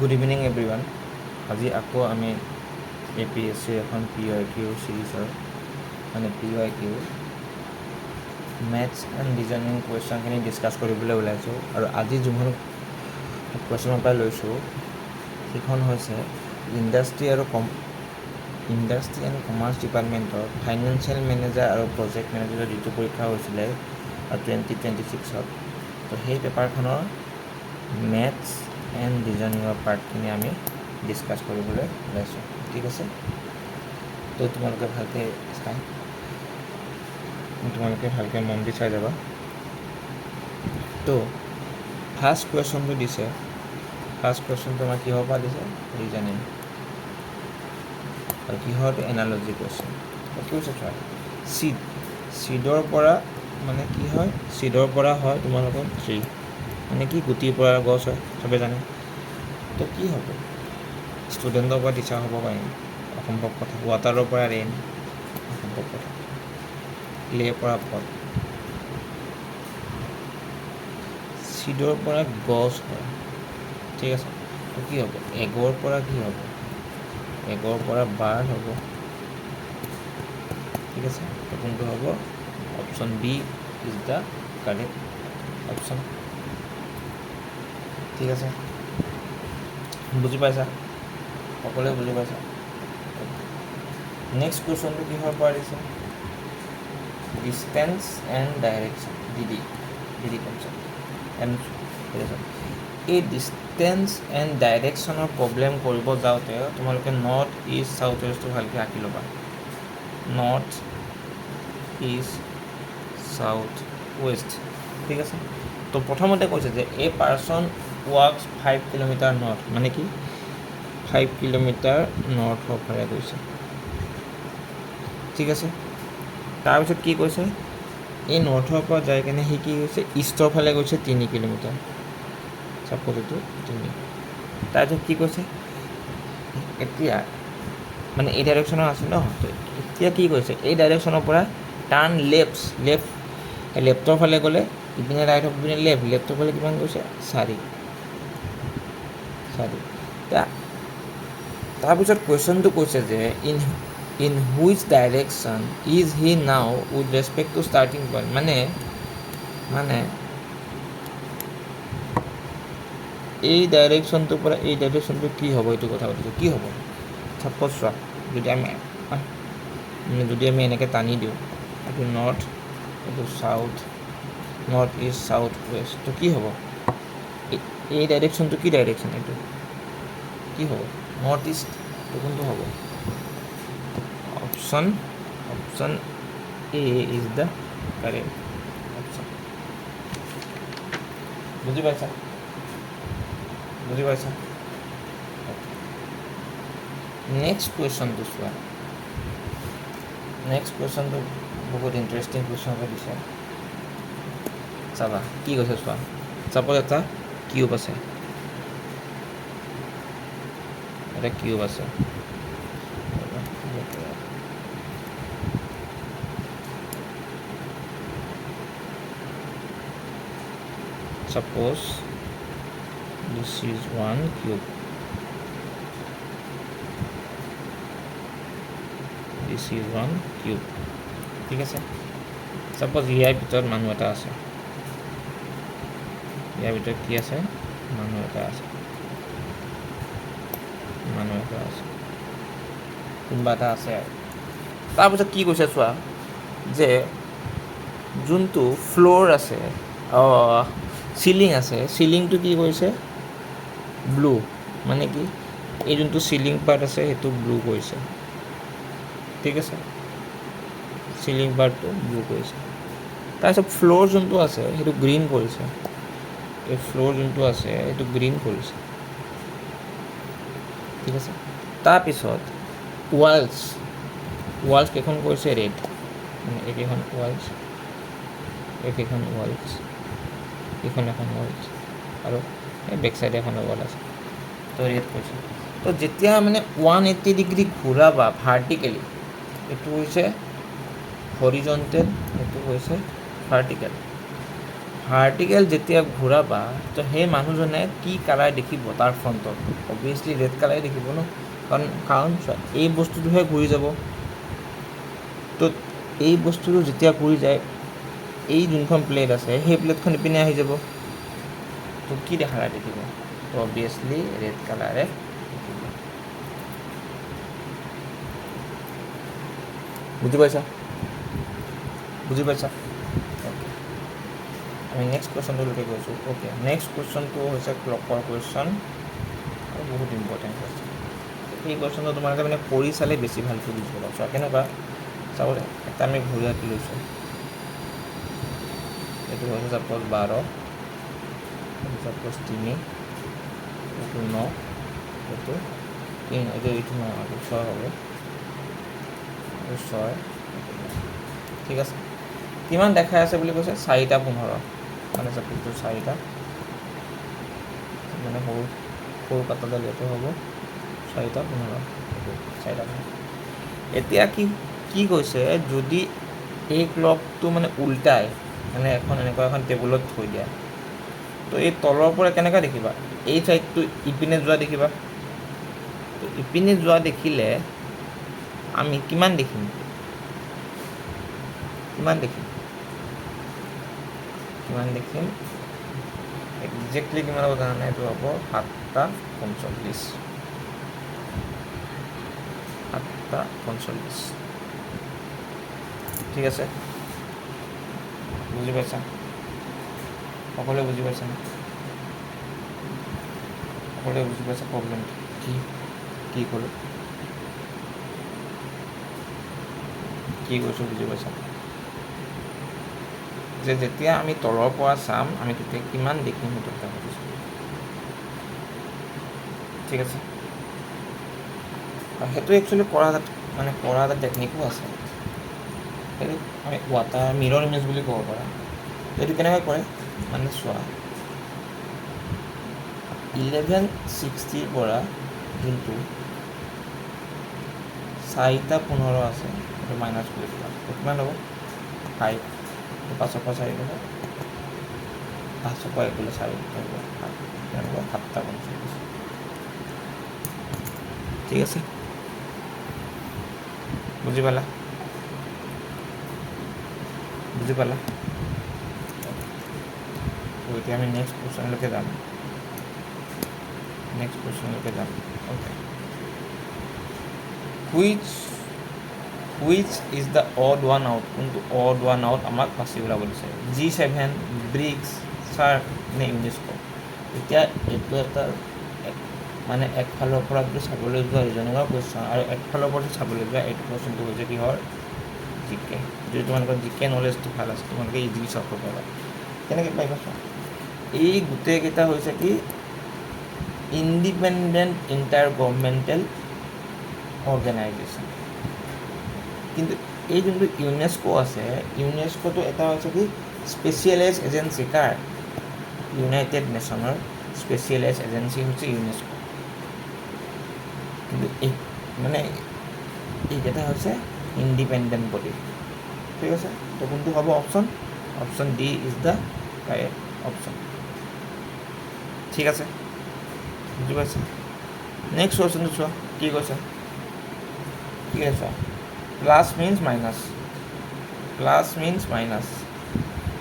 Good evening everyone. আজি আকৌ আমি APSC এখন PYQ চিৰিজৰ মানে PYQ মেথছ এণ্ড ৰিজনিং কুৱেশ্যনখিনি ডিছকাছ কৰিবলৈ ওলাইছোঁ। আৰু আজি যোনখন কুৱেশ্যনৰ পৰা লৈছোঁ সেইখন হৈছে ইণ্ডাষ্ট্ৰি এণ্ড কমাৰ্চ ডিপাৰ্টমেণ্টৰ ফাইনেন্সিয়েল মেনেজাৰ আৰু প্ৰজেক্ট মেনেজাৰৰ যিটো পৰীক্ষা হৈছিলে 2026-ত। তো সেই পেপাৰখনৰ মেথছ এণ্ড ৰিজনিঙৰ পাৰ্টখিনি আমি ডিছকাছ কৰিবলৈ ওলাইছোঁ। ঠিক আছে, তো তোমালোকে ভালকৈ মন দি চাই যাবা। তো ফাৰ্ষ্ট কুৱেশ্যনটো দিছে, ফাৰ্ষ্ট কুৱেশ্যনটো আমাৰ কিহৰ পৰা দিছে? ৰিজনিং। আৰু কিহৰটো? Analogy question. কি হৈছে চোৱা, চিডৰ পৰা মানে কি হয়? চিডৰ পৰা হয় তোমালোকৰ ট্ৰী, মানে কি গুটিৰ পৰা গছ হয়, চবে জানে। তো কি হ'ব? ষ্টুডেণ্টৰ পৰা টিচাৰ হ'ব পাৰিম, অসম্ভৱ কথা। ৱাটাৰৰ পৰা ৰেইন, অসম্ভৱ কথা। ক্লেৰ পৰা পট, চিডৰ পৰা গছ হয়। ঠিক আছে, তো কি হ'ব? এগৰ পৰা কি হ'ব? এগৰ পৰা বাৰ্ড হ'ব। ঠিক আছে, তো কোনটো হ'ব? Option B is the correct option. ঠিক আছে, বুজি পাইছা? সকলোৱে বুজি পাইছা? নেক্সট কুৱেশ্যনটো কিহৰ পৰা দিছে? Distance and direction, DD concept. এই ডিষ্টেঞ্চ এণ্ড ডাইৰেকশ্যনৰ প্ৰব্লেম কৰিব যাওঁতে তোমালোকে নৰ্থ ইষ্ট চাউথ ৱেষ্টটো ভালকৈ আঁকি ল'বা। North east south west. ঠিক আছে, তো প্ৰথমতে কৈছে যে a person works 5 kilometre north, মানে কি 5 কিলোমিটাৰ নৰ্থৰ ফালে গৈছে। ঠিক আছে, তাৰপিছত কি কৈছে? এই নৰ্থৰ পৰা যাই কেনে সি কি গৈছে? ইষ্টৰ ফালে গৈছে 3 কিলোমিটাৰ। চাপ'জ এইটো 3। তাৰপিছত কি কৈছে? এতিয়া মানে এই ডাইৰেকশ্যনৰ আছে ন, এতিয়া কি কৈছে? এই ডাইৰেকশ্যনৰ পৰা টাৰ্ণ লেফ্টৰ ফালে গ'লে ইপিনে ৰাইট হ'ব, ইপিনে লেফ্টৰ ফালে কিমান গৈছে? 4। তাৰপিছত কুৱেশ্যনটো কৈছে যে in which direction is he now with respect to starting point, মানে এই ডাইৰেকশ্যনটোৰ পৰা এই ডাইৰেকশ্যনটো কি হ'ব? এইটো কথা কৈছোঁ, কি হ'ব? চাপ'জ চোৱা, যদি আমি এনেকৈ টানি দিওঁ, এইটো নৰ্থ, এইটো south, north east south west, তো কি হ'ব? এই ডাইৰেকশ্যনটো কি ডাইৰেকশ্যন? এইটো কি হ'ব? North east. তো কোনটো হ'ব? Option A is the correct option. বুজি পাইছা? নেক্সট কুৱেশ্যনটো চোৱা। নেক্সট কুৱেশ্যনটো বহুত ইণ্টাৰেষ্টিং কুৱেশ্যন এটা দিছে। চাবা কি কৈছে চোৱা। চাপ'জ এটা কিউব আছে, suppose this is one cube, ঠিক আছে। চাপ'জ ইয়াৰ ভিতৰত মানুহ এটা আছে, ইয়াৰ ভিতৰত কি আছে? মানুহ এটা আছে, কোনোবা এটা আছে। তাৰপিছত কি কৈছে চোৱা, যে যোনটো ফ্ল'ৰ আছে, চিলিং আছে, চিলিংটো কি কৰিছে? ব্লু, মানে কি এই যোনটো চিলিং পাৰ্ট আছে সেইটো ব্লু কৰিছে। ঠিক আছে, চিলিং পাৰ্টটো ব্লু কৰিছে। তাৰপিছত ফ্ল'ৰ যোনটো আছে সেইটো গ্ৰীণ কৰিছে। এই ফ্ল'ৰ যোনটো আছে সেইটো গ্ৰীণ কৰিছে। ঠিক আছে, তাৰপিছত ৱালছ কেইখন কৰিছে? ৰেড, মানে এইকেইখন ৱালছ, এখন ৱালছ, আৰু এই বেক চাইডে এখন ৱাল আছে, তো ৰেড কৰিছে। তো যেতিয়া মানে 180 ডিগ্ৰী ঘূৰাবা ভাৰ্টিকেলি, এইটো হৈছে হৰিজণ্টেল, এইটো হৈছে ভাৰ্টিকেল। ভাৰ্টিকেল যেতিয়া ঘূৰাবা তো সেই মানুহজনে কি কালাৰ দেখিব তাৰ ফ্ৰণ্টত? অবভিয়াছলি ৰেড কালাৰে দেখিব ন, কাৰণ এই বস্তুটোহে ঘূৰি যাব। তো এই বস্তুটো যেতিয়া ঘূৰি যায়, এই যোনখন প্লেট আছে সেই প্লেটখন ইপিনে আহি যাব, তো কি কালাৰ দেখিব? তো অবভিয়াছলি ৰেড কালাৰে দেখিব। বুজি পাইছা? বুজি পাইছা? অ'কে, আমি নেক্সট কুৱেশ্যনটোলৈকে গৈছোঁ। অ'কে, নেক্সট কুৱেশ্যনটো হৈছে ক্লকৰ কুৱেশ্যন আৰু বহুত ইম্পৰ্টেণ্ট কুৱেশ্যন। এই কুৱেশ্যনটো তোমালোকে মানে কৰি চালে বেছি ভালকৈ বুজিব পাৰা। চোৱা কেনেকুৱা, চাব এটা আমি ঘূৰি আঁকি লৈছোঁ। এইটো হৈছে ছাপ'জ 12, এইটো ছাপ'জ 3, এইটো 9, এইটো 3, এইটো 9, এইটো 6 হ'ব, এইটো 6, ঠিক আছে। কিমান দেখাই আছে বুলি কৈছে? 4:15, মানে ছাপ'জটো 4টা, মানে সৰু কাটাডাল ইয়াতে হ'ব, 4:15, এইটো 4:15। এতিয়া কি কৈছে, যদি এই ক্লকটো মানে উল্টাই, মানে এনেকুৱা এখন টেবুলত থৈ দিয়া, তো এই তলৰ পৰা কেনেকৈ দেখিবা? এই ছাইডটো ইপিনে যোৱা দেখিবা। তো ইপিনে যোৱা দেখিলে আমি কিমান দেখিম? একজেক্টলি কিমান হ'ব জানানে? এইটো হ'ব 7:45, 7:45, ঠিক আছে। বুজি পাইছা? সকলোৱে বুজি পাইছা নে? সকলোৱে বুজি পাইছা প্ৰব্লেম কি ক'লোঁ, কি কৈছোঁ বুজি পাইছা? যে যেতিয়া আমি তলৰ পৰা চাম, আমি তেতিয়া কিমান দেখিম সেইটো কথা কৈছোঁ, ঠিক আছে। সেইটো একচুৱেলি কৰা এটা টেকনিকো আছে। সেইটো আমি ৱাটাৰ মিৰৰ ইমেজ বুলি ক'ব পাৰা। এইটো কেনেকৈ কৰে মানে চোৱা, 1160 পৰা যোনটো 4:15 আছে, সেইটো মাইনাছ কৰি দিবা, কিমান হ'ব? 5, 5 পৰা 4 গ'লে 5 পৰা 1 গ'লে 4 হ'ব, 7:45, ঠিক আছে। বুজি পালা? তো এতিয়া আমি নেক্সট কুৱেশ্যনলৈকে যাম। Okay, which is the odd one out? কোনটো অড ওৱান আউট আমাক বাছি ওলাব দিছে? G7, ব্ৰিক্স, চাৰ্ক নে ইউনেস্কো? এতিয়া এইটো এটা মানে একফালৰ পৰা যদি চাবলৈ যোৱা ৰিজনিঙৰ কুৱেশ্যন, আৰু একফালৰ পৰা চাবলৈ যোৱা এইটো কুৱেশ্যনটো হৈছে কিহৰ? জিকে। যদি তোমালোকৰ জিকে নলেজটো ভাল আছে, তোমালোকে ইজিলি চাব পাৰা। কেনেকৈ পাৰিবা চোৱা, এই গোটেইকেইটা হৈছে কি ইণ্ডিপেণ্ডেণ্ট ইণ্টাৰ গভৰ্ণমেণ্টেল অৰ্গেনাইজেশ্যন। কিন্তু এই যোনটো ইউনেস্কো আছে, ইউনেস্কোটো এটা হৈছে কি স্পেচিয়েলাইজ এজেঞ্চি। কাৰ? ইউনাইটেড নেশ্যনৰ স্পেচিয়েলাইজ এজেঞ্চি হৈছে ইউনেস্কো। কিন্তু এইকেইটা হৈছে ইণ্ডিপেণ্ডেণ্ট বডি, ঠিক আছে। তো কোনটো হ'ব option D is the correct option, ঠিক আছে। বুজি পাইছা? নেক্সট কুৱেশ্যনটো চোৱা কি কৈছে। Plus means minus,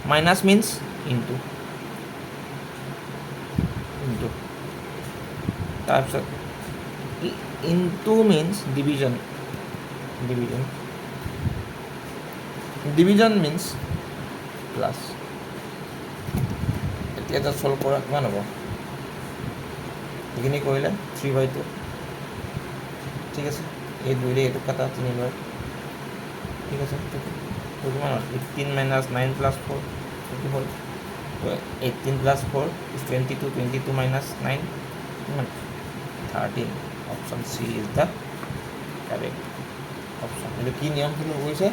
minus means into, তাৰপিছত into means division means plus. এতিয়া এটা চল্ভ কৰা কিমান হ'ব? এইখিনি কৰিলে 3/2, ঠিক আছে। এই 2 এইটো কাটা 3 ঠিক আছে। তো কিমান হ'ল? 18 - 9 + 4, এইটো হ'ল 18 + 4 is 22, 22 - 9 কিমান? 13। Option C is the correct option. এইটো কি নিয়ম ফ'ল' কৰিছে?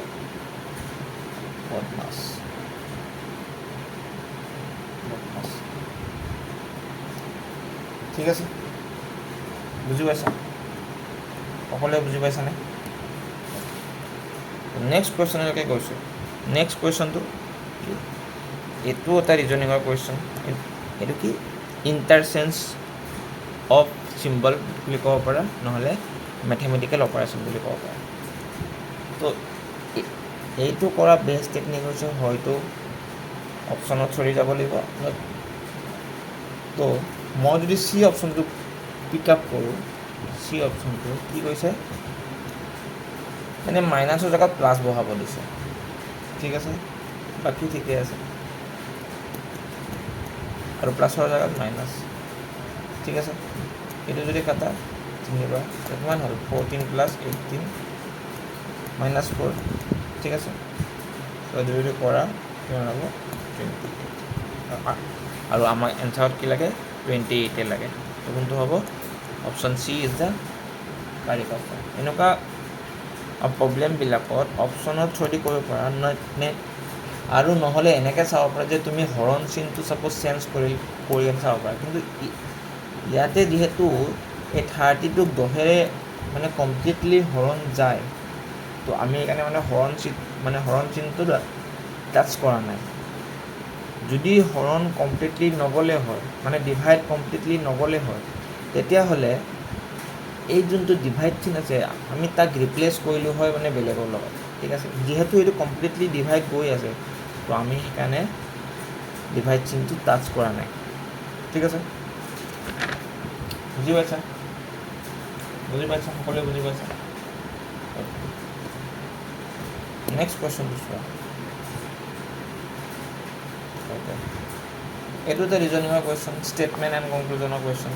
বদমাছ, ঠিক আছে। বুজি পাইছা? সকলোৱে বুজি পাইছানে? নেক্সট কুৱেশ্যনলৈকে গৈছোঁ। নেক্সট কুৱেশ্যনটো এইটো এটা ৰিজনিঙৰ কুৱেশ্যন, এইটো কি ইণ্টাৰচেঞ্জ অফ চিম্বল বুলি ক'ব পাৰা, নহ'লে মেথমেটিকেল অপাৰেশ্যন বুলি ক'ব পাৰা। তো এইটো কৰা বেষ্ট টেকনিক হৈছে হয়তো অপশ্যনত চলি যাব লাগিব। তো মই যদি চি অপশ্যনটো পিক আপ কৰোঁ, চি অপশ্যনটো কি কৈছে মানে মাইনাছৰ জেগাত প্লাছ বহাব দিছে, ঠিক আছে, বাকী ঠিকে আছে, আৰু প্লাছৰ জেগাত মাইনাছ, ঠিক আছে। এইটো যদি কাটা 3 কিমান হ'ল 14 + 18 -4, ঠিক আছে। তো এইটো যদি কৰা কিমান হ'ব 28, আৰু আমাক এনচাৰত কি লাগে 28 লাগে। তো কোনটো হ'ব option C is the correct option. এনেকুৱা প্ৰব্লেমবিলাকত অপশ্যনত থ্ৰুদি কৰিব পাৰা নে, আৰু নহ'লে এনেকৈ চাব পাৰা যে তুমি হৰণ চিনটো ছাপ'জ চেঞ্জ কৰি চাব পাৰা। কিন্তু ইয়াতে যিহেতু এই 30টোক 10ৰে মানে কমপ্লিটলি হৰণ যায়, তো আমি সেইকাৰণে মানে হৰণ চিনটো টাচ কৰা নাই। যদি হৰণ কমপ্লিটলি নগ'লে হয়, মানে ডিভাইড কমপ্লিটলি নগ'লে হয়, তেতিয়াহ'লে এই যোনটো ডিভাইড চিন আছে আমি তাক ৰিপ্লেচ কৰিলোঁ হয় মানে বেলেগৰ লগত, ঠিক আছে। যিহেতু এইটো কমপ্লিটলি ডিভাইড গৈ আছে, তো আমি সেইকাৰণে ডিভাইড চিনটো টাচ কৰা নাই, ঠিক আছে। বুজি পাইছা সকলোৱে বুজি পাইছা? নেক্সট কুৱেশ্যনটো চোৱা। এইটো এটা ৰিজনিঙৰ কুৱেশ্যন, ষ্টেটমেণ্ট এণ্ড কনক্লুজনৰ কুৱেশ্যন,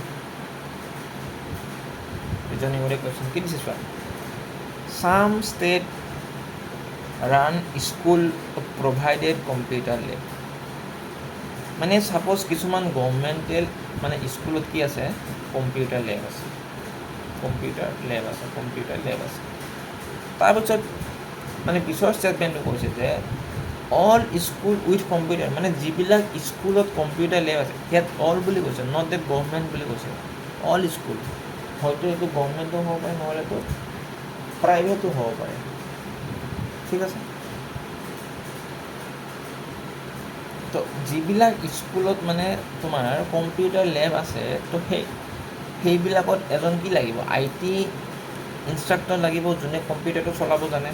ৰিজনিঙৰে কুৱেশ্যন। কি দিছে চোৱা, some state run school provided computer lab. মানে ছাপ'জ কিছুমান গভৰ্ণমেণ্টেল মানে স্কুলত কি আছে কম্পিউটাৰ লেব আছে, তাৰপিছত মানে পিছৰ ষ্টেটমেণ্টটো কৈছে যে অল স্কুল উইথ কম্পিউটাৰ, মানে যিবিলাক স্কুলত কম্পিউটাৰ লেব আছে ইয়াত অল বুলি কৈছে, নট ডেট গভৰ্ণমেণ্ট বুলি কৈছে, অল স্কুল। হয়তো এইটো গভৰ্ণমেণ্টো হ'ব পাৰে, নহ'লেতো প্ৰাইভেটো হ'ব পাৰে, ঠিক আছে। তো যিবিলাক স্কুলত মানে তোমাৰ কম্পিউটাৰ লেব আছে, তো সেইবিলাকত এজন কি লাগিব IT ইনষ্ট্ৰাক্টৰ লাগিব, যোনে কম্পিউটাৰটো চলাব জানে,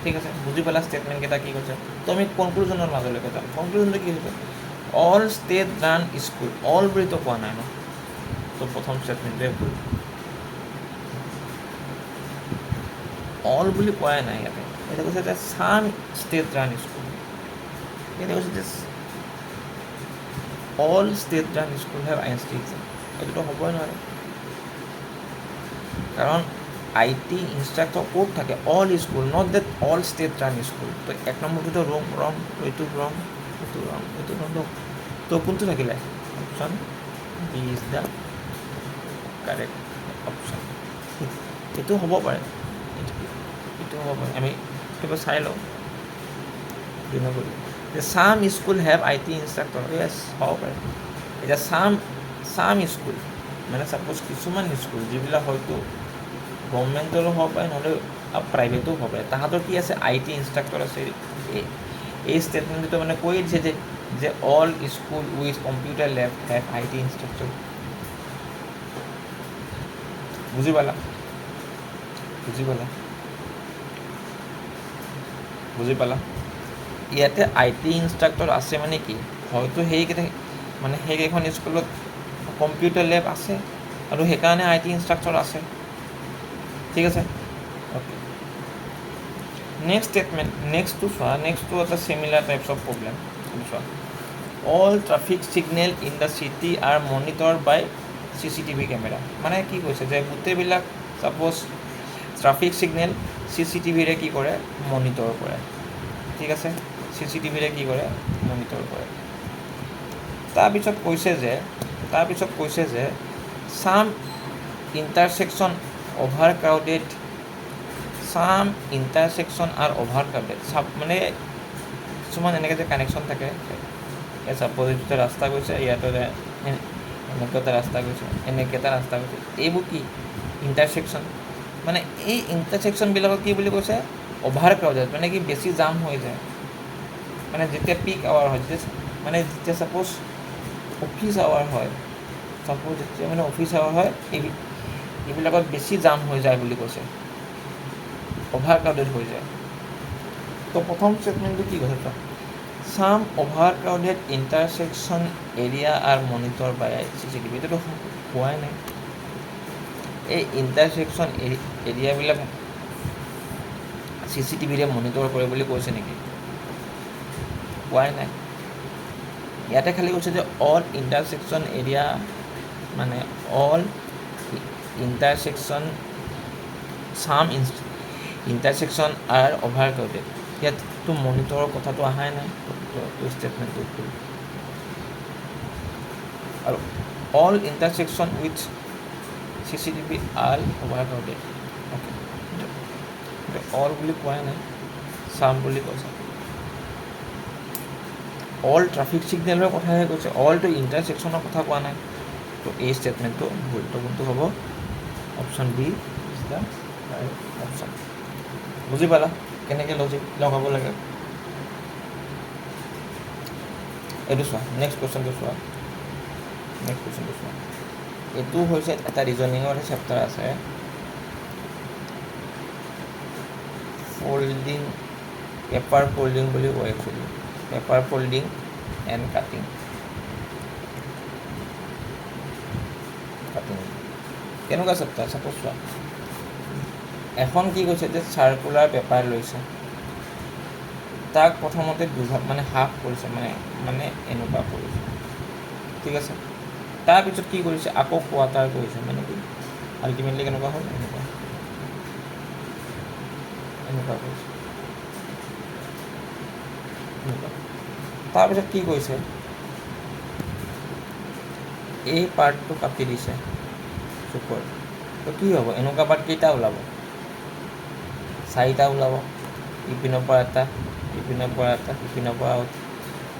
ঠিক আছে। বুজি পালা ষ্টেটমেণ্টকেইটা কি কৈছে? তো আমি কনক্লুজনৰ মাজলৈকে যাম। কনক্লুজনটো কি হৈছে, all state run school, all বুলিতো কোৱা নাই ন, তো প্ৰথম ষ্টেটমেণ্টটোৱে ভুল, অল বুলি কোৱাই নাই ইয়াতে। এতিয়া কৈছে যে চাম ষ্টেট ৰান স্কুল, এতিয়া কৈছে যে all state run school have ICT exam, এইটোতো হ'বই নোৱাৰে, কাৰণ IT ইনষ্ট্ৰাক্টৰ ক'ত থাকে, all school, not that all state run school. তো 1 নম্বৰটোতো ৰং, এইটো ৰং, তো কোনটো থাকিলে option B is the correct option. এইটো হ'ব পাৰে, এইটো হ'ব পাৰে, আমি কিবা চাই লওঁ। যে চাম স্কুল হেভ IT ইনষ্ট্ৰাক্টৰ, য়েছ হ'ব পাৰে। এতিয়া চাম স্কুল মানে ছাপ'জ কিছুমান স্কুল যিবিলাক হয়তো গভৰ্ণমেণ্টৰো হ'ব পাৰে, নহ'লে প্ৰাইভেটো হ'ব পাৰে, তাহাঁতৰ কি আছে IT ইনষ্ট্ৰাক্টৰ আছে। এই ষ্টেটমেণ্টটো মানে কৈ দিছে যে all school with computer lab have IT instructor. বুজি পালা? ইয়াতে IT ইনষ্ট্ৰাক্টৰ আছে মানে কি, হয়তো সেইকেইখন স্কুলত কম্পিউটাৰ লেব আছে আৰু সেইকাৰণে IT ইনষ্ট্ৰাক্টৰ আছে, ঠিক আছে। অ'কে, নেক্সট ষ্টেটমেণ্ট, নেক্সটটো চোৱা। নেক্সটটো এটা চিমিলাৰ টাইপছ অফ প্ৰব্লেম। চোৱা, all traffic signal in the city are monitor by CCTV camera. মানে কি কৈছে যে গোটেইবিলাক ছাপ'জ ট্ৰাফিক ছিগনেল CCTVৰে কি কৰে মনিটৰ কৰে, ঠিক আছে, CCTVৰে কি কৰে মনিটৰ কৰে। তাৰপিছত কৈছে যে চাম ইণ্টাৰছেকশ্যন অভাৰ ক্ৰাউডেড, মানে কিছুমান এনেকৈ যে কানেকশ্যন থাকে, ছাপ'জ এইটো এটা ৰাস্তা গৈছে, ইয়াতো এনেকৈ এটা ৰাস্তা গৈছে, এইবোৰ কি ইণ্টাৰছেকশ্যন। মানে এই ইণ্টাৰছেকশ্যনবিলাকক কি বুলি কৈছে অভাৰ ক্ৰাউডেড, মানে কি বেছি জাম হৈ যায়, মানে যেতিয়া পিক আৱাৰ হয়, যেতিয়া মানে যেতিয়া ছাপ'জ অফিচ আৱাৰ হয়, ছাপ'জ যেতিয়া মানে অফিচ আৱাৰ হয়, এইবিলাকত বেছি জাম হৈ যায় বুলি কৈছে, অভাৰ ক্ৰাউডেড হৈ যায়। তো প্ৰথম ষ্টেটমেণ্টটো কি কৈছে চোৱা, some over crowded intersection area are monitor by CCTV। এতিয়াতো হোৱাই নাই। এই ইণ্টাৰছেকশ্যন এৰিয়াবিলাক CCTVৰে মনিটৰ কৰে বুলি কৈছে নেকি? হোৱাই নাই। ইয়াতে খালি কৈছে যে অল ইণ্টাৰছেকশ্যন এৰিয়া, মানে অল ইণ্টাৰছেকশ্যন চাম ইণ্টাৰছেকশ্যন আৰ অভাৰ ক্ৰাউডেড। ইয়াততো মনিটৰৰ কথাটো অহাই নাই ষ্টেটমেণ্টটো। আৰু all intersection with CCTV R over crowded. Okay, all বুলি কোৱাই নাই, চাম বুলি কৈছে। অল ট্ৰাফিক ছিগনেলৰ কথাহে কৈছে, অলটো ইণ্টাৰছেকশ্যনৰ কথা কোৱা নাই। তো এই ষ্টেটমেণ্টটো ভুল। তো কোনটো হ'ব? Option B is the right option. বুজি পালা কেনেকৈ লজিক লগাব লাগে? এইটো চোৱা, নেক্সট কুৱেশ্যনটো চোৱা। এইটো হৈছে এটা ৰিজনিঙৰ চেপ্টাৰ আছে, ফল্ডিং, পেপাৰ ফল্ডিং বুলি কয় actually, paper folding end cutting. কেনেকুৱা চেপ্টাৰ? ছাপ'জ চোৱা, এখন কি কৈছে যে চাৰ্কুলাৰ পেপাৰ লৈছে, তাক প্ৰথমতে দুভাগ মানে হাফ কৰিছে, মানে এনেকুৱা কৰিছে, ঠিক আছে। তাৰপিছত কি কৰিছে, আকৌ কোৱাৰ্টাৰ কৰিছে, মানে কি আল্টিমেটলি কেনেকুৱা হ'ল, এনেকুৱা কৰিছে, এনেকুৱা। তাৰপিছত কি কৰিছে, এই পাৰ্টটো কাটি দিছে চুকৰ। তো কি হ'ব, এনেকুৱা পাৰ্ট কেইটা ওলাব? 4টা ওলাব। ইপিনৰ পৰা এটা, ইপিনৰ পৰা এটা, ইপিনৰ পৰা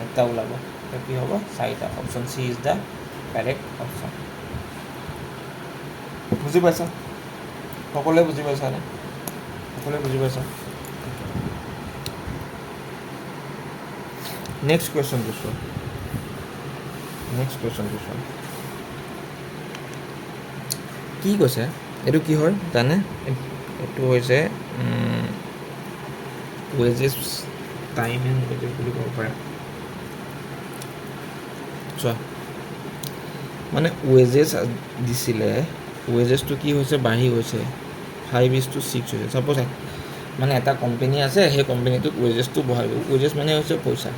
এটা ওলাব। তো কি হ'ব, 4টা। Option C is the correct option. বুজি পাইছা? সকলোৱে বুজি পাইছানে? সকলোৱে বুজি পাইছা? নেক্সট কুৱেশ্যনটো চোৱা। কি কৈছে, এইটো কি হয় জানে? এইটো হৈছে ৱেজেছ টাইম এণ্ড ৱেজেছ বুলি ক'ব পাৰে। চোৱা, মানে ৱেজেছ দিছিলে, ৱেজেছটো কি হৈছে, বাঢ়ি গৈছে, 5:6 হৈছে। ছাপ'জ মানে এটা কোম্পেনী আছে, সেই কোম্পেনীটোত ৱেজেছটো বঢ়াই দিব। ৱেজেছ মানে হৈছে পইচা।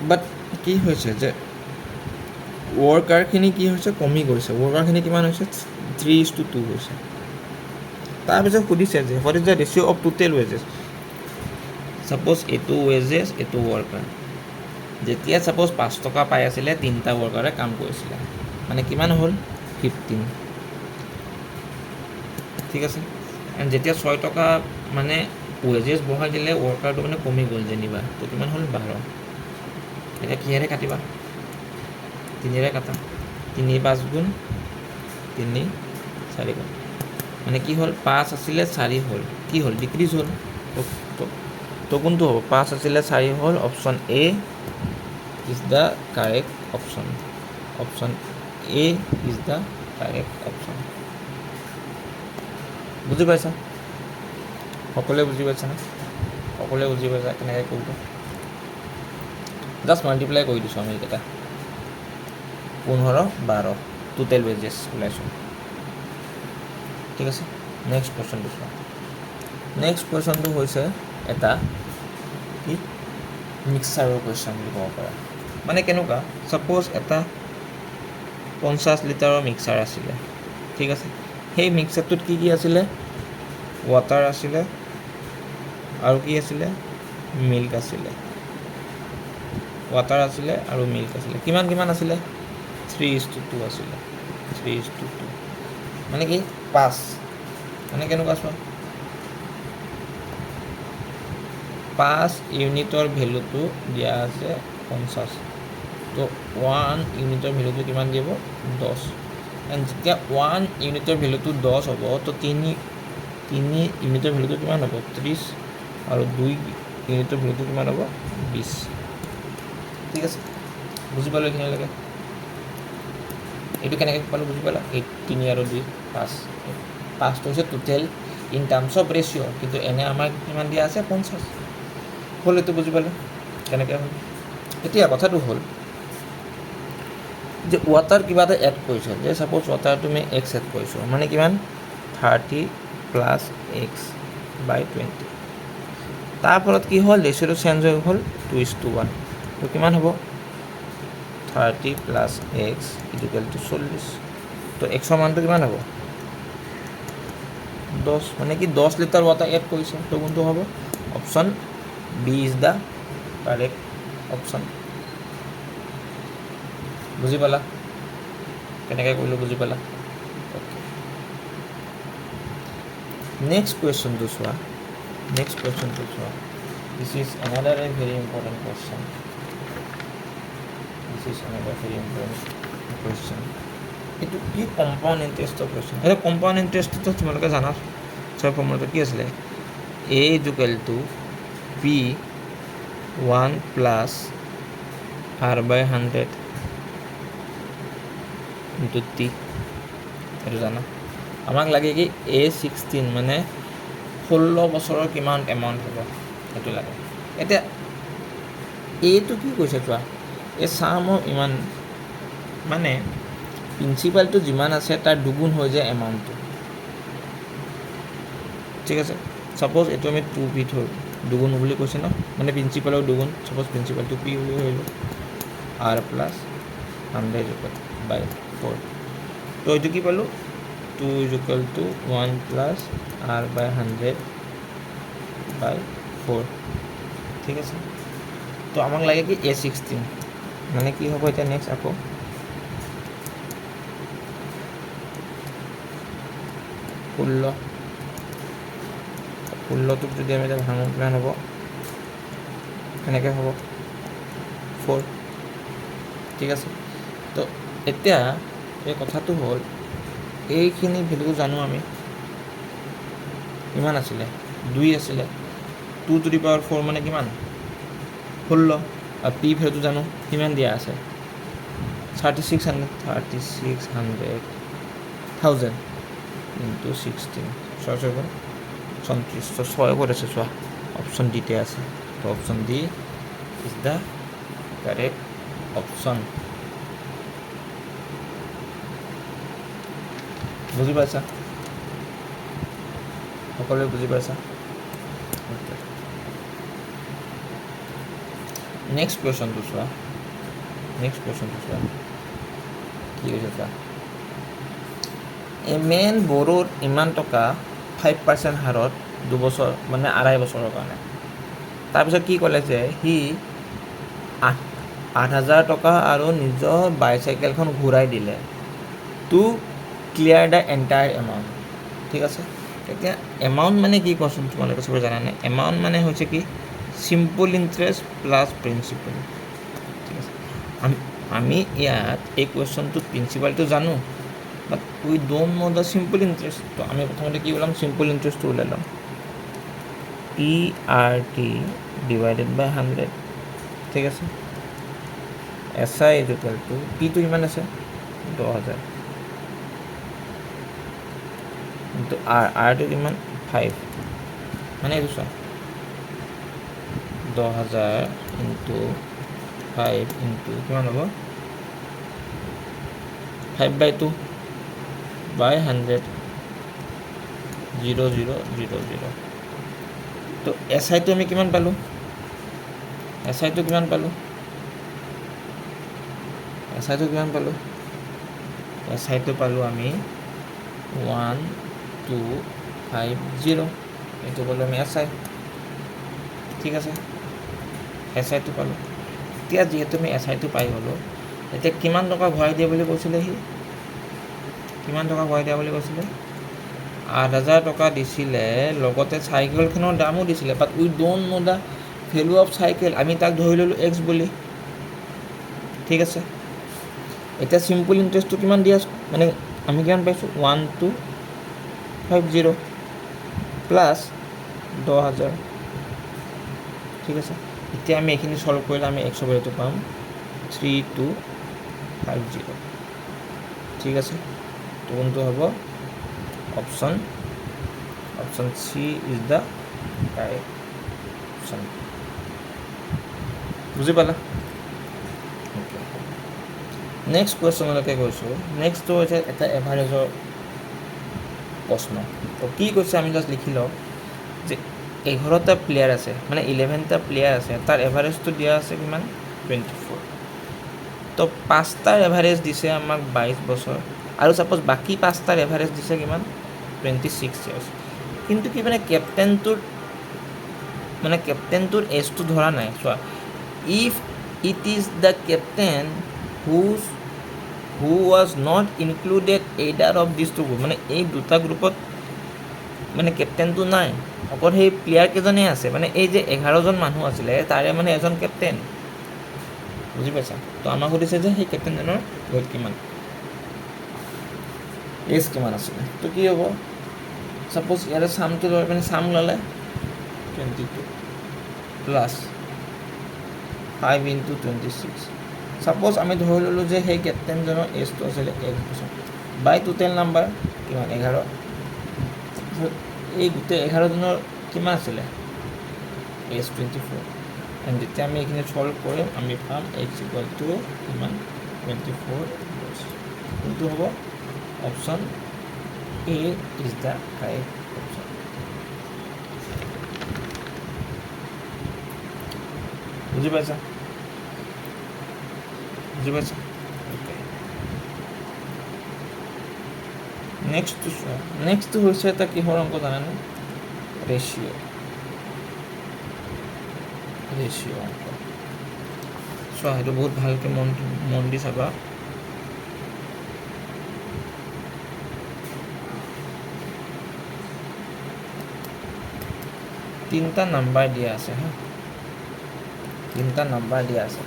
বাট কি হৈছে যে ৱৰ্কাৰখিনি কি হৈছে, কমি গৈছে। ৱৰ্কাৰখিনি কিমান হৈছে, 3:2 হৈছে। তাৰপিছত সুধিছে যে what is the ratio' of total wages. Suppose এইটো ৱেজেছ, এইটো ৱৰ্কাৰ। যেতিয়া ছাপ'জ 5 টকা পাই আছিলে, 3টা ৱৰ্কাৰে কাম কৰিছিলে, মানে কিমান হ'ল, 15, ঠিক আছে। এণ্ড যেতিয়া 6 টকা মানে ৱেজেছ বঢ়াই দিলে, ৱৰ্কাৰটো মানে কমি গ'ল যেনিবা, তো কিমান হ'ল, 12। এতিয়া কিহেৰে কাটিবা, 3ৰে কাটা, 3 × 5 = 3, 4 গুণ, মানে কি হ'ল, 5 আছিলে 4 হ'ল, কি হ'ল, ডিক্ৰিজ হ'ল। তো কোনটো হ'ব, 5 আছিলে 4 হ'ল। Option A is the correct option. Option A is the correct option. বুজি পাইছা? সকলোৱে বুজি পাইছানে? সকলোৱে বুজি পাইছা কেনেকৈ কৰিব? জাষ্ট মাল্টিপ্লাই কৰি দিছোঁ আমি এইকেইটা, 15, 12 টোটেল ৱেজেছ ওলাইছোঁ, ঠিক আছে। নেক্সট কুৱেশ্যনটো চোৱা। নেক্সট কুৱেশ্যনটো হৈছে এটা কি, মিক্সাৰৰ কুৱেশ্যন বুলি ক'ব পাৰা। মানে কেনেকুৱা, ছাপ'জ এটা 50 লিটাৰৰ মিক্সাৰ আছিলে, ঠিক আছে। সেই মিক্সাৰটোত কি কি আছিলে, ৱাটাৰ আছিলে, আৰু কি আছিলে, মিল্ক আছিলে। ৱাটাৰ আছিলে আৰু মিল্ক আছিলে। কিমান কিমান আছিলে, 3:2 আছিলে। 3:2 মানে কি, 5, মানে কেনেকুৱা চোৱা, 5 ইউনিটৰ ভেলুটো দিয়া আছে 50, তো 1 ইউনিটৰ ভেলুটো কিমান দিব, 10। এণ্ড যেতিয়া 1 ইউনিটৰ ভেলুটো 10 হ'ব, তো 3 ইউনিটৰ ভেলুটো কিমান হ'ব, 30, আৰু 2 ইউনিটৰ ভেলুটো কিমান হ'ব 20 ঠিক আছে বুজি পালোঁ এইখিনিলৈকে এইটো কেনেকৈ পালোঁ বুজি পালা 3 আৰু 2 5 5টো হৈছে total in terms of ratio' কিন্তু এনে আমাৰ কিমান দিয়া আছে 50 হ'ল এইটো বুজি পালোঁ কেনেকৈ হ'ল এতিয়া কথাটো হ'ল যে ৱাটাৰ কিবা এটা এড কৰিছে যে ছাপ'জ ৱাটাৰ তুমি এক্স এড কৰিছোঁ মানে কিমান 30 প্লাছ এক্স বাই 20 তাৰ ফলত কি হ'ল ৰেচিঅ'টো চেঞ্জ হৈ হ'ল 2:1 তো কিমান হ'ব 30 প্লাছ এক্স ইকুৱেল টু 40 তো এক্সৰ মানটো কিমান হ'ব 10 মানে কি 10 লিটাৰ ৱাটাৰ এড কৰিছে তো কোনটো হ'ব option B is the correct option বুজি পালা কেনেকৈ কৰিলোঁ বুজি পালা অ'কে নেক্সট কুৱেশ্যনটো চোৱা this is another a very important question এইটো কি কম্পাউণ্ড ইণ্টাৰেষ্টৰ কুৱেশ্যন এইটো কম্পাউণ্ড ইণ্টাৰেষ্টটো তোমালোকে জানা ছয় ফৰ্মুলাটো কি আছিলে A equal to P 1 plus R by 100 into T এইটো জানা আমাক লাগে কি A16 মানে 16 বছৰৰ কিমান এমাউণ্ট হ'ব সেইটো লাগে এতিয়া এইটো কি কৈছে চোৱা এই চামৰ ইমান মানে প্ৰিন্সিপালটো যিমান আছে তাৰ দুগুণ হৈ যায় এমাউণ্টটো ঠিক আছে ছাপ'জ এইটো আমি 2p থ'লোঁ দুগুণ বুলি কৈছে ন মানে প্ৰিন্সিপালৰ দুগুণ ছাপ'জ প্ৰিন্সিপালটো p বুলি ধৰিলোঁ r প্লাছ 100 বাই 4 তো এইটো কি পালোঁ 2 is equal to 1 plus r by 100 by 4 ঠিক আছে তো আমাক লাগে কি A16 মানে কি হ'ব এতিয়া নেক্সট আকৌ 16টোক যদি আমি এতিয়া ভাঙো কিমান হ'ব কেনেকৈ হ'ব 4 ঠিক আছে তো এতিয়া এই কথাটো হ'ল এইখিনি ভেলু জানো আমি কিমান আছিলে 2 আছিলে 2 to the power 4 মানে কিমান 16 আৰু পি ভেলুটো জানো কিমান দিয়া আছে 3600,000 ইনটু 16 ছয় 34 তো 6 ক'ত আছে চোৱা অপশ্যন ডিতে আছে তো option D is the correct option বুজি পাইছা সকলোৱে বুজি পাইছা নেক্সট কুৱেশ্যনটো চোৱা কি হৈছে চোৱা এ মেন বড়োত ইমান টকা 5% হাৰত 2 বছৰ মানে 2.5 বছৰৰ কাৰণে তাৰপিছত কি ক'লে যে সি 8,000 টকা আৰু নিজৰ বাইচাইকেলখন ঘূৰাই দিলে to clear the entire amount ঠিক আছে এতিয়া এমাউণ্ট মানে কি কোৱাচোন তোমালোকে চবে জানানে এমাউণ্ট মানে হৈছে কি চিম্পল ইণ্টাৰেষ্ট প্লাছ প্ৰিন্সিপাল ঠিক আছে আমি ইয়াত এই কুৱেশ্যনটোত প্ৰিন্সিপালটো জানো but we don't know' the simple interest তো আমি প্ৰথমতে কি ওলাম চিম্পল ইণ্টাৰেষ্টটো ওলাই ল'ম PRT ডিভাইডেড বাই 100 ঠিক আছে SI ইজ ইকুৱেল টু পিটো কিমান আছে 10,000 কিন্তু আৰটো কিমান 5 মানে এইটো চোৱা 10,000 ইনটু 5 ইনটু কিমান হ'ব 5/2 বাই 100 0,0,0,0 তো SIটো আমি কিমান পালোঁ SIটো কিমান পালোঁ আমি 1250 এইটো পালোঁ আমি SI ঠিক আছে SIটো পালোঁ এতিয়া যিহেতু আমি SIটো পাই গ'লোঁ এতিয়া কিমান টকা ঘূৰাই দিয়ে বুলি কৈছিলে সি 8,000 টকা দিছিলে লগতে চাইকেলখনৰ দামো দিছিলে but we don't know' the value of cycle আমি তাক ধৰি ল'লোঁ X বুলি ঠিক আছে এতিয়া চিম্পল ইণ্টাৰেষ্টটো কিমান দি আছোঁ মানে আমি কিমান পাইছোঁ 1250 প্লাছ 10,000 ঠিক আছে এতিয়া আমি এইখিনি সলভ কৰিলে আমি এক্সৰ ভেলুটো পাম 3250 ঠিক আছে তো কোনটো হ'ব option C is the correct option বুজি পালা নেক্সট কুৱেশ্যনলৈকে গৈছোঁ নেক্সটটো হৈছে এটা এভাৰেজৰ প্ৰশ্ন তো কি কৈছে আমি জাষ্ট লিখি লওঁ যে 11টা প্লেয়াৰ আছে মানে 11টা প্লেয়াৰ আছে তাৰ এভাৰেজটো দিয়া আছে কিমান 24 তো 5টাৰ এভাৰেজ দিছে আমাক 22 বছৰ আৰু ছাপ'জ বাকী 5টাৰ এভাৰেজ দিছে কিমান 26 ইয়াৰ্ছ কিন্তু কি মানে কেপ্টেইনটোৰ এজটো ধৰা নাই চোৱা if it is the captain who was not included either of these two group মানে এই দুটা গ্ৰুপত মানে কেপ্টেইনটো নাই অকল সেই প্লেয়াৰ কেইজনেই আছে মানে এই যে 11জন মানুহ আছিলে তাৰে মানে এজন কেপ্টেইন বুজি পাইছা তো আমাক সুধিছে যে সেই কেপ্টেইনজনৰ ৱেইট কিমান এজ কিমান আছিলে তো কি হ'ব ছাপ'জ ইয়াৰে চামটো লৈ মানে চাম ল'লে 22 প্লাছ 5 into 26 ছাপ'জ আমি ধৰি ল'লোঁ যে সেই কেপ্টেইনজনৰ এজটো আছিলে 1 বছৰ বাই টোটেল নাম্বাৰ কিমান 11 এই গোটেই 11জনৰ কিমান আছিলে এজ 24 এণ্ড যেতিয়া আমি এইখিনি সল্ভ কৰিম আমি পাম এক্স ইকুৱেল টু কিমান 24 কোনটো হ'ব option A is the correct option বুজি পাইছা নেক্সটটো হৈছে এটা কিহৰ অংক জানানে ৰেচিঅ' অংক চোৱা সেইটো বহুত ভালকৈ মন দি চাবা তিনিটা নাম্বাৰ দিয়া আছে হা তিনিটা নাম্বাৰ দিয়া আছে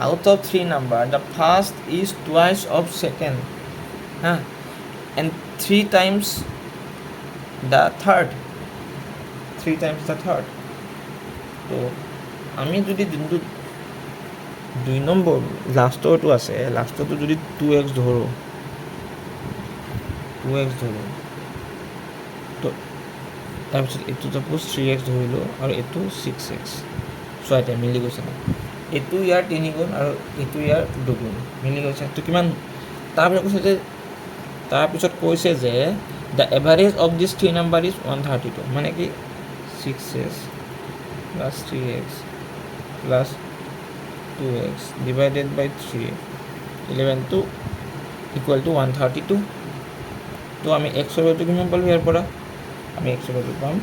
out of 3 number the first is twice of second and 3 times the third তো আমি যদি যোনটো 2 নম্বৰ লাষ্টৰটো আছে লাষ্টৰটো যদি 2x ধৰোঁ তো তাৰপিছত এইটো ছাপ'জ 3x ধৰিলোঁ আৰু এইটো 6x চোৱা এতিয়া মিলি গৈছে না এইটো ইয়াৰ 3 গুণ আৰু এইটো ইয়াৰ 2 গুণ মিলি গৈছে তো কিমান তাৰপিছত কৈছে যে the average of this 3 number is 132 মানে কি 6x plus 3x plus 2x divided by 3 11 equal to 132 তো আমি এক্সৰ ভেলুটো কিমান পালোঁ ইয়াৰ পৰা আমি এক্সৰ ভেলু পাম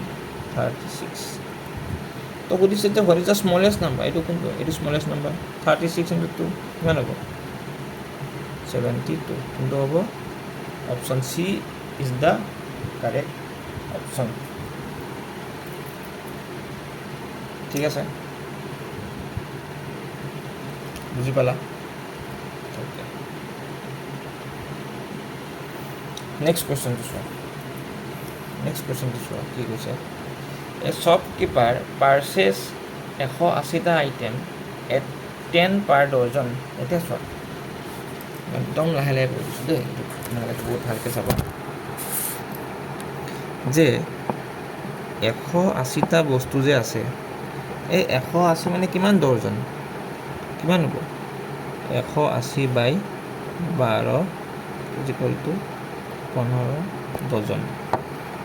36 তো সুধিছে যে what is the smallest number এইটো কোনটো এইটো স্মলেষ্ট নাম্বাৰ 36 ইনটু 2 কিমান হ'ব 72 কোনটো হ'ব option C is the correct option ঠিক আছে বুজি পালা নেক্সট কুৱেশ্যনটো চোৱা কি কৈছে A shopkeeper purchase 180টা আইটেম at 10 per dozen এতিয়া চোৱা একদম লাহে লাহে কৰিছোঁ দেই নহ'লে বহুত ভালকৈ চাবা যে 180টা বস্তু যে আছে এই 180 মানে কিমান ডৰ্জন কিমান হ'ব 180 বাই 12 ইকুৱেল টু 15 ডজন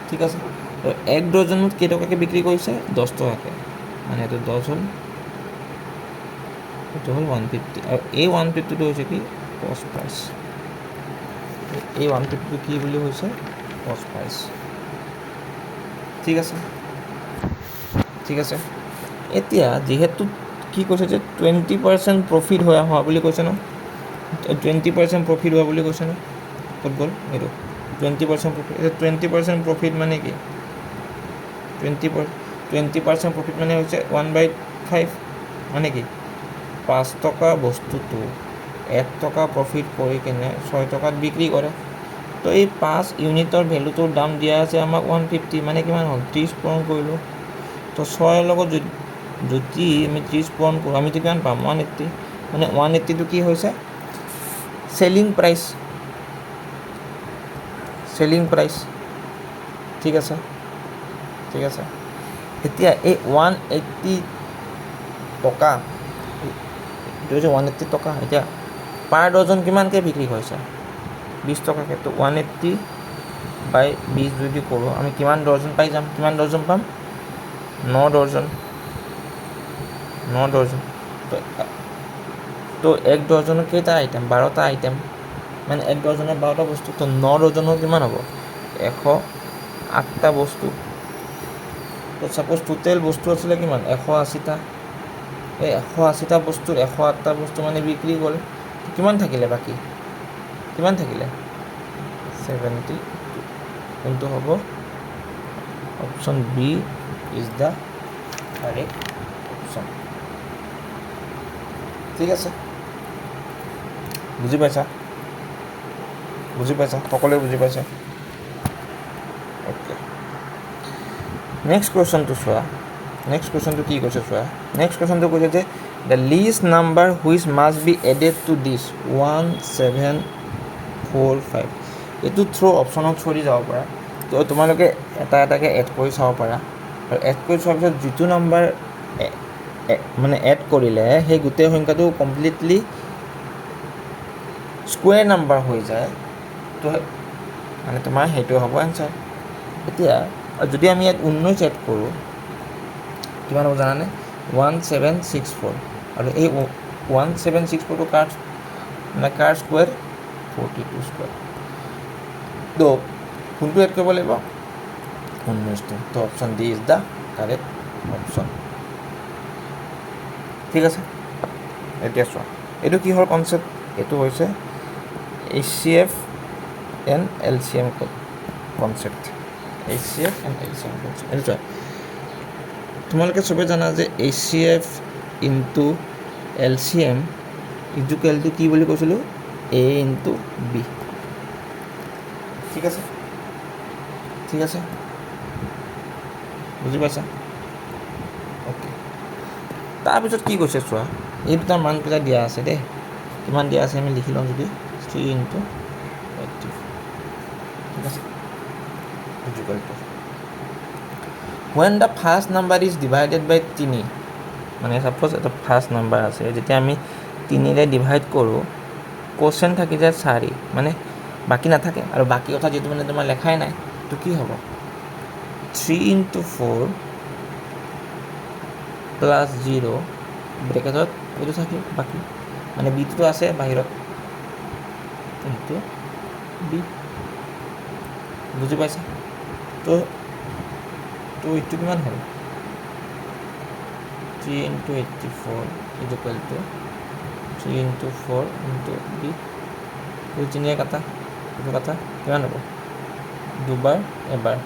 ঠিক আছে তো 1 ডজনত কেইটকাকৈ বিক্ৰী কৰিছে 10 টকাকৈ মানে এইটো 10 হ'ল এইটো হ'ল 150 আৰু এই 150টো হৈছে কি কষ্ট প্ৰাইচ এই 150টো কি বুলি হৈছে কষ্ট প্ৰাইচ ঠিক আছে এতিয়া যিহেতু কি কৈছে যে 20% প্ৰফিট হোৱা বুলি কৈছে ন 20% প্ৰফিট হোৱা বুলি কৈছে ন ক'ত গ'ল এইটো 20% প্ৰফিট 20% প্ৰফিট মানে কি 20% প্ৰফিট মানে হৈছে 1/5 মানে কি 5 টকা বস্তুটো 1 টকা প্ৰফিট কৰি কিনে 6 টকাত বিক্ৰী কৰে তো এই 5 ইউনিটৰ ভেলুটোৰ দাম দিয়া আছে আমাক 150 মানে কিমান হ'ল 30 পূৰণ কৰিলোঁ তো 6 লগত যদি আমি 30 পূৰণ কৰোঁ আমিতো কিমান পাম 180 মানে 180টো কি হৈছে চেলিং প্ৰাইচ ঠিক আছে এতিয়া এই 180 টকা এইটো হৈছে 180 টকা এতিয়া পাৰ ডজন কিমানকৈ বিক্ৰী হৈছে 20 টকাকৈ তো 180 বাই 20 যদি কৰোঁ আমি কিমান ডৰ্জন পাই যাম কিমান ডৰ্জন পাম 9 ডৰ্জন তো 1 ডৰ্জনৰ কেইটা আইটেম 12টা আইটেম মানে 1 ডৰ্জনৰ 12টা বস্তু তো 9 ডৰ্জনৰ কিমান হ'ব 108টা বস্তু তো ছাপ'জ টোটেল বস্তু আছিলে কিমান 180টা এই 180টা বস্তুৰ 108টা বস্তু মানে বিক্ৰী গ'ল কিমান থাকিলে বাকী 70 কোনটো হ'ব option B is the correct option ঠিক আছে বুজি পাইছা সকলোৱে বুজি পাইছা অ'কে নেক্সট কুৱেশ্যনটো চোৱা নেক্সট কুৱেশ্যনটো কৈছে যে the least number which must be added to this 1745 এইটো থ্ৰু অপশ্যনত থ্ৰু দি যাব পাৰা তো তোমালোকে এটা এটাকৈ এড কৰি চাব পাৰা আৰু এড কৰি চোৱাৰ পিছত যিটো নাম্বাৰ মানে এড কৰিলে সেই গোটেই সংখ্যাটো কমপ্লিটলি স্কুৱেৰ নাম্বাৰ হৈ যায় তো মানে তোমাৰ সেইটো হ'ব এনচাৰ এতিয়া যদি আমি ইয়াত 19 এড কৰোঁ কিমান হ'ব জানানে 1764 আৰু এই 1764টো কাৰ স্কুৱেৰ 42 স্কুৱেৰ তো কোনটো এড কৰিব লাগিব 19টো তো option D is the correct option ঠিক আছে এতিয়া চোৱা এইটো কিহৰ কনচেপ্ট এইটো হৈছে HCF এণ্ড LCM কনচেপ্ট এইটো চোৱা তোমালোকে চবে জানা যে HCF ইনটু LCM ইকুৱেলটো কি বুলি কৈছিলোঁ A ইনটু B ঠিক আছে বুজি পাইছা অ'কে তাৰপিছত কি কৈছে চোৱা এই দুটাৰ মানকেইটা দিয়া আছে দেই কিমান দিয়া আছে আমি লিখি লওঁ যদি 3 ইনটু 84 ঠিক আছে ইকুৱেলটো when the first number is divided by 3 মানে সাপোজ এটা ফাৰ্ষ্ট নাম্বাৰ আছে যেতিয়া আমি 3ৰে ডিভাইড কৰোঁ কোশ্চেন থাকি যায় 4 মানে বাকী নাথাকে আৰু বাকী কথা যেটো মানে তোমাৰ লেখাই নাই তো কি হ'ব 3 ইনটু 4 প্লাস 0 ব্ৰেকেটত এইটো থাকে বাকী মানে বিটো আছে বাহিৰত ইনটু বি বুজি পাইছা তো এইটো কিমান হ'ল 3 into 84 is equal to 3 into 4 into B এই তিনিয়ে কাটা এইটো কাটা কিমান হ'ব দুবাৰ এবাৰ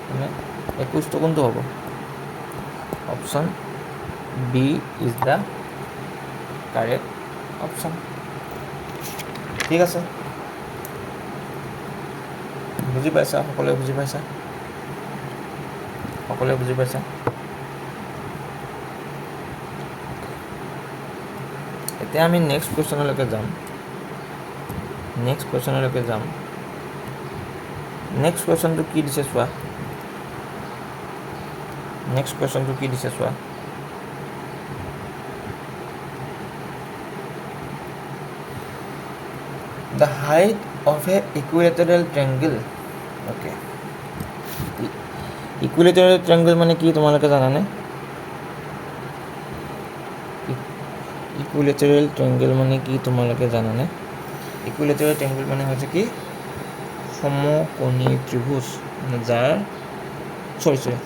মানে 21টো কোনটো হ'ব option B is the correct option ঠিক আছে বুজি পাইছা সকলোৱে বুজি পাইছা এতিয়া আমি নেক্সট কুৱেশ্যনলৈকে যাম নেক্সট কুৱেশ্যনটো কি দিছে চোৱা the height of a equilateral triangle okay equilateral triangle মানে কি তোমালোকে জানানে equilateral triangle মানে কি তোমালোকে জানানে equilateral triangle মানে হৈছে কি সমকোণী ত্ৰিভুজ যাৰ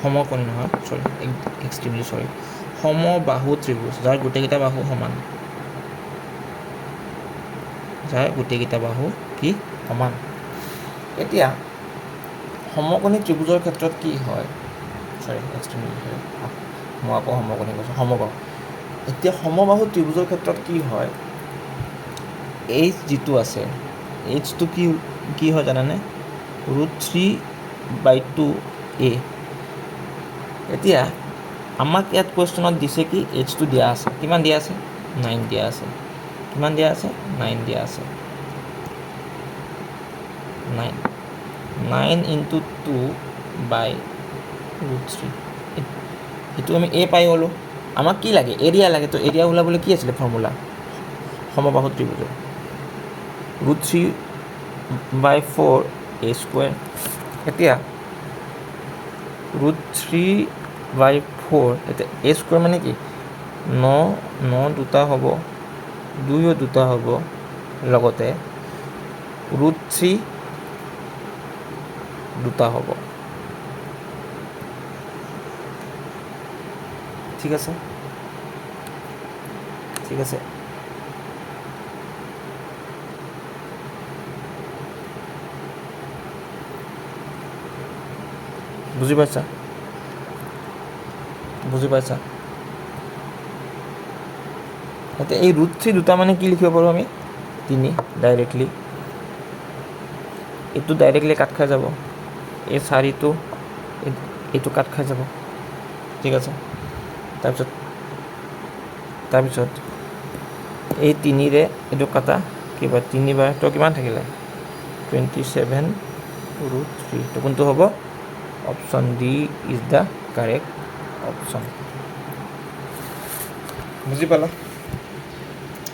সমকোণী নহয় এক্সট্ৰিমলি সমবাহু ত্ৰিভুজ যাৰ গোটেইকেইটা বাহু সমান কি সমান এতিয়া সমকোণী ত্ৰিভুজৰ ক্ষেত্ৰত কি হয় মই আকৌ সমকোণী কৈছোঁ সমবাহু এতিয়া সমবাহু ত্ৰিভুজৰ ক্ষেত্ৰত কি হয় এইচ যিটো আছে এইচটো কি হয় জানানে √3/2a এতিয়া আমাক ইয়াত কুৱেশ্যনত দিছে কি এইচটো দিয়া আছে, কিমান দিয়া আছে 9 দিয়া আছে, কিমান দিয়া আছে 9 দিয়া আছে, 9 ইনটু 2/√3, এইটো আমি এ পাই গ'লোঁ। আমাক কি লাগে এৰিয়া লাগে, তো এৰিয়া ওলাবলৈ কি আছিলে ফৰ্মুলা সমবাহু ত্ৰিভুজৰ √3/4 a²। এতিয়া √3/4 এতিয়া a² মানে কি 9 দুটা হ'ব, 2ও দুটা হ'ব, লগতে √3 দুটা হ'ব, ঠিক আছে, ঠিক আছে। বুজি পাইছা, বুজি পাইছা? এতিয়া এই √3 দুটা মানে কি লিখিব পাৰোঁ আমি 3 ডাইৰেক্টলি, এইটো ডাইৰেক্টলি কাট খাই যাব, এই 4টো এইটো কাট খাই যাব, ঠিক আছে। তাৰপিছত এই 3ৰে এইটো কাটা কিবা 3 বাৰ তো কিমান থাকিলে 27√3, তো কোনটো হ'ব option D is the correct option. বুজি পালা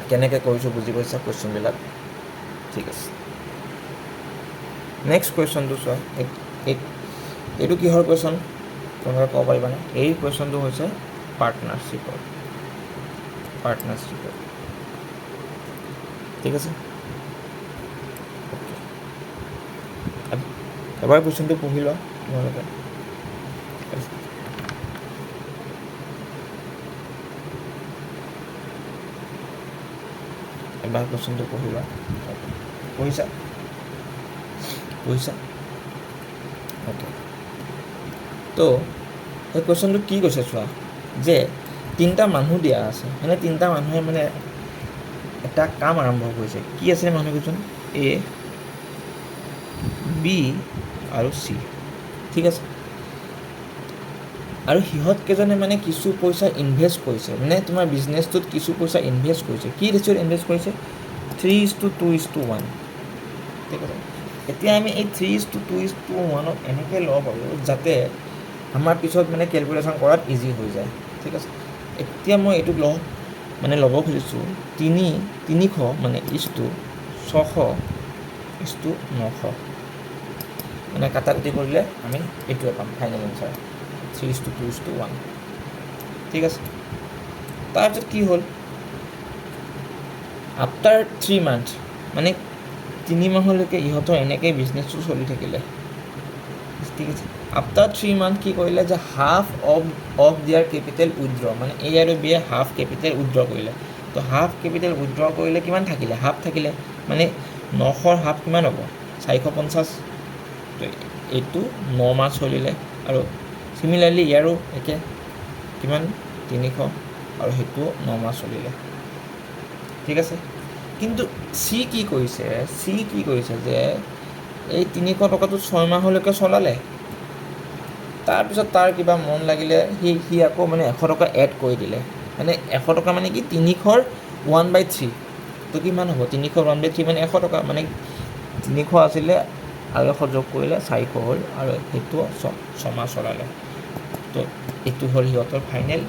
কেনেকৈ কৰিছোঁ, বুজি পাইছা কুৱেশ্যনবিলাক, ঠিক আছে। নেক্সট কুৱেশ্যনটো চোৱা, এইটো কিহৰ কুৱেশ্যন তোমালোকে ক'ব পাৰিবানে? এই কুৱেশ্যনটো হৈছে পাৰ্টনাৰশ্বিপৰ, ঠিক আছে। এবাৰ কুৱেশ্যনটো পঢ়ি লোৱা তোমালোকে। এবাৰ কুৱেশ্যনটো পঢ়ি লোৱা, পঢ়িছা? অ'কে, তো এই কুৱেশ্যনটো কি কৈছে চোৱা, যে 3টা মানুহ দিয়া আছে, মানে 3টা মানুহে মানে এটা কাম আৰম্ভ কৰিছে। কি আছিলে মানুহকেইজন এ, বি আৰু চি, ঠিক আছে। আৰু সিহঁতকেইজনে মানে কিছু পইচা ইনভেষ্ট কৰিছে, মানে তোমাৰ বিজনেছটোত কিছু পইচা ইনভেষ্ট কৰিছে। কি ৰেচিঅ'ত ইনভেষ্ট কৰিছে 3:2:1, ঠিক আছে। এতিয়া আমি এই 3:2:1 এনেকৈ ল'ব পাৰোঁ যাতে আমাৰ পিছত মানে কেলকুলেশ্যন কৰাত ইজি হৈ যায়, ঠিক আছে। এতিয়া মই এইটোক ল'ব খুজিছোঁ 300 মানে 600:900, মানে কাটাকুটি কৰিলে আমি এইটোৱে পাম ফাইনেল এনচাৰ 3:2:1, ঠিক আছে। তাৰপিছত কি হ'ল আফটাৰ 3 মান্থ, মানে 3 মাহলৈকে ইহঁতৰ এনেকৈ বিজনেছটো চলি থাকিলে, ঠিক আছে। আফটাৰ 3 মান্থ কি কৰিলে যে হাফ অফ দিয়াৰ কেপিটেল উইথড্ৰ, মানে এ আৰু বিয়ে হাফ কেপিটেল উইথড্ৰ কৰিলে। তো হাফ কেপিটেল উইথড্ৰ কৰিলে কিমান থাকিলে, হাফ থাকিলে, মানে 900ৰ হাফ কিমান হ'ব 450। তো এইটো 9 মাহ চলিলে, আৰু চিমিলাৰলি ইয়াৰো একে কিমান 300, আৰু সেইটো 9 মাহ চলিলে, ঠিক আছে। কিন্তু চি কি কৰিছে যে এই 300 টকাটো 6 মাহলৈকে চলালে, তাৰপিছত তাৰ কিবা মন লাগিলে সি আকৌ মানে 100 টকা এড কৰি দিলে, মানে 100 টকা মানে কি 300ৰ 1/3, তো কিমান হ'ব 300ৰ 1/3 মানে 100 টকা, মানে 300 আছিলে আৰু 100 যোগ কৰিলে 400 হ'ল, আৰু সেইটো 6 মাহ চলালে। তো এইটো হ'ল সিহঁতৰ ফাইনেল।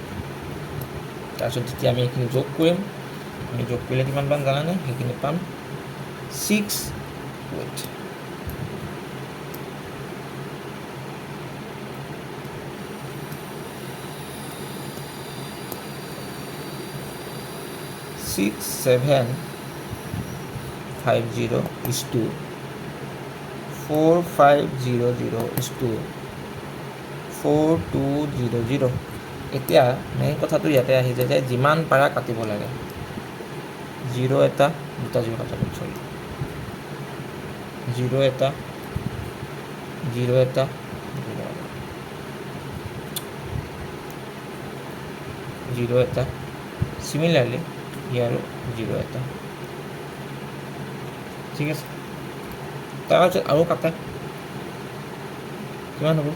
তাৰপিছত যেতিয়া আমি এইখিনি যোগ কৰিম, আমি যোগ কৰিলে কিমান পাম জানানে? সেইখিনি পাম 6 ৱেট, 6,750:4500:4200। এতিয়া মেইন কথাটো ইয়াতে আহি যায় যে যিমান পাৰা কাটিব লাগে, 0 এটা 2টা 0 কাটিব, 0 এটা 0 এটা 0 এটা, চিমিলাৰলি ইয়াৰো 0 এটা, ঠিক আছে। তাৰপিছত আৰু কাটা কিমান হ'ব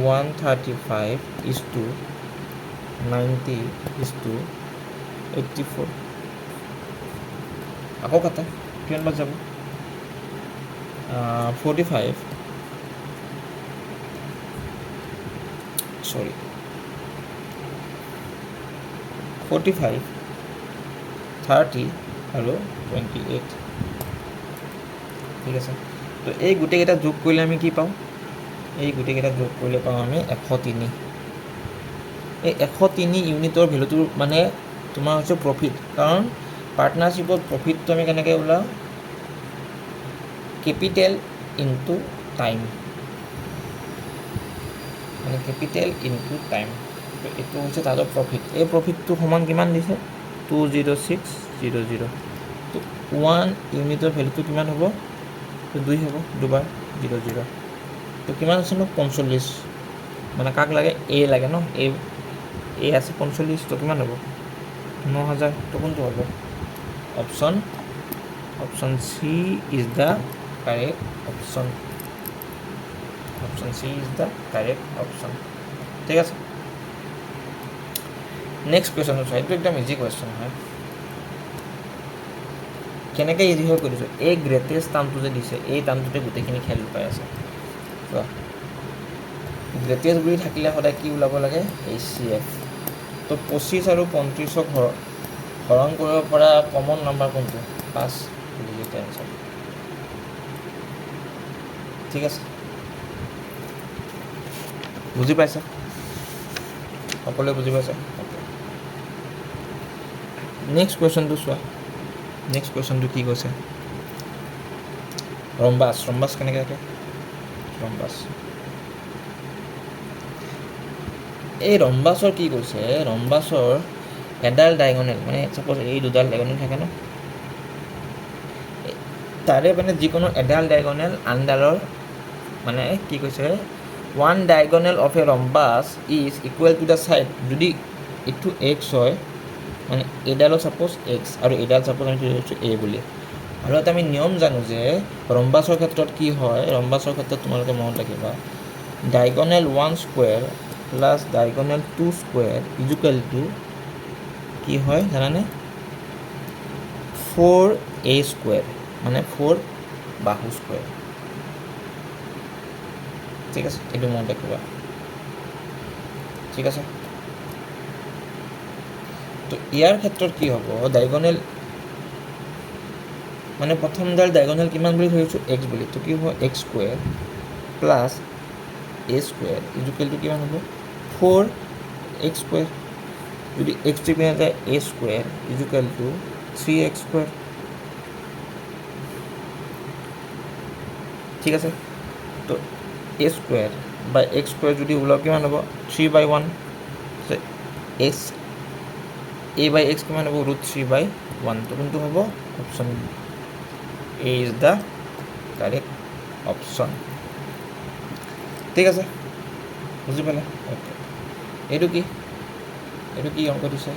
135 90:84 আকৌ কাটা কিমান বাজ যাব 45 sorry 45 30 আৰু 28 ঠিক আছে তো এই গোটেইকেইটা যোগ কৰিলে আমি কি পাওঁ এই গোটেইকেইটা যোগ কৰিলে পাওঁ আমি 103 এই 103 ইউনিটৰ ভেলুটো মানে তোমাৰ হৈছে প্ৰফিট কাৰণ পাৰ্টনাৰশ্বিপত প্ৰফিটটো আমি কেনেকৈ ওলাওঁ কেপিটেল ইনটু টাইম মানে কেপিটেল ইনটু টাইম তো এইটো হৈছে তাহাঁতৰ প্ৰফিট এই প্ৰফিটটো সমান কিমান দিছে 20600 তো 1 ইউনিটৰ ভেলুটো কিমান হ'ব তো 2 হ'ব দুবাৰ 00 তো কিমান আছে ন 45 মানে কাক লাগে এ লাগে ন এ আছে 45 তো কিমান হ'ব 9000 তো কোনটো হ'ব option C is the correct option option C is the correct option ঠিক আছে নেক্সট কুৱেশ্যনটো চোৱা এইটো একদম ইজি কুৱেশ্যন হয় কেনেকৈ ইজি হৈ কৰিছোঁ এই গ্ৰেটেষ্ট টাৰ্মটো যে দিছে এই টাৰ্মটোতে গোটেইখিনি খেল লুকাই আছে চোৱা গ্ৰেটেষ্ট বুলি থাকিলে সদায় কি ওলাব লাগে HCF তো 25 আৰু 35ক হৰণ কৰিব পৰা কমন নাম্বাৰ কোনটো 5 ডিজিট এনচাৰ ঠিক আছে বুজি পাইছা সকলোৱে বুজি পাইছা নেক্সট কুৱেশ্যনটো চোৱা নেক্সট কুৱেশ্যনটো কি কৈছে ৰম্বাছ কেনেকৈ থাকে ৰম্বাছ এই ৰম্বাছৰ কি কৈছে ৰম্বাছৰ এডাল ডায়গনেল মানে চাপ'জ এই দুডাল ডায়গনেল থাকে ন তাৰে মানে যিকোনো এডাল ডায়গনেল আনডালৰ মানে কি কৈছে 1 diagonal of A rhombus is equal to the side যদি এইটো x হয় মানে এইডালৰ ছাপ'জ x আৰু এইডাল ছাপ'জ আমি ধৰিছোঁ a বুলি আৰু এটা আমি নিয়ম জানো যে ৰম্বাছৰ ক্ষেত্ৰত কি হয় ৰম্বাছৰ ক্ষেত্ৰত তোমালোকে মনত ৰাখিবা diagonal 1 square plus diagonal 2 square equal two কি হয় জানানে 4a স্কুৱেৰ মানে 4 বাহু স্কুৱেৰ ঠিক আছে এইটো মনত ৰাখিবা ঠিক আছে তো ইয়াৰ ক্ষেত্ৰত কি হ'ব ডায়গনেল মানে প্ৰথমডাল ডায়গনেল কিমান বুলি ধৰিছোঁ x বুলি তো কি হ'ব x square plus a square equal to কিমান হ'ব 4x স্কুৱেৰ যদি x পিনে যায় a square equal to 3x square ঠিক আছে তো a square by x square যদি ওলাও কিমান হ'ব 3/1 a বাই x কিমান হ'ব √3/1 তো কোনটো হ'ব option A is the correct option ঠিক আছে বুজি পালে অ'কে এইটো কি অংক দিছে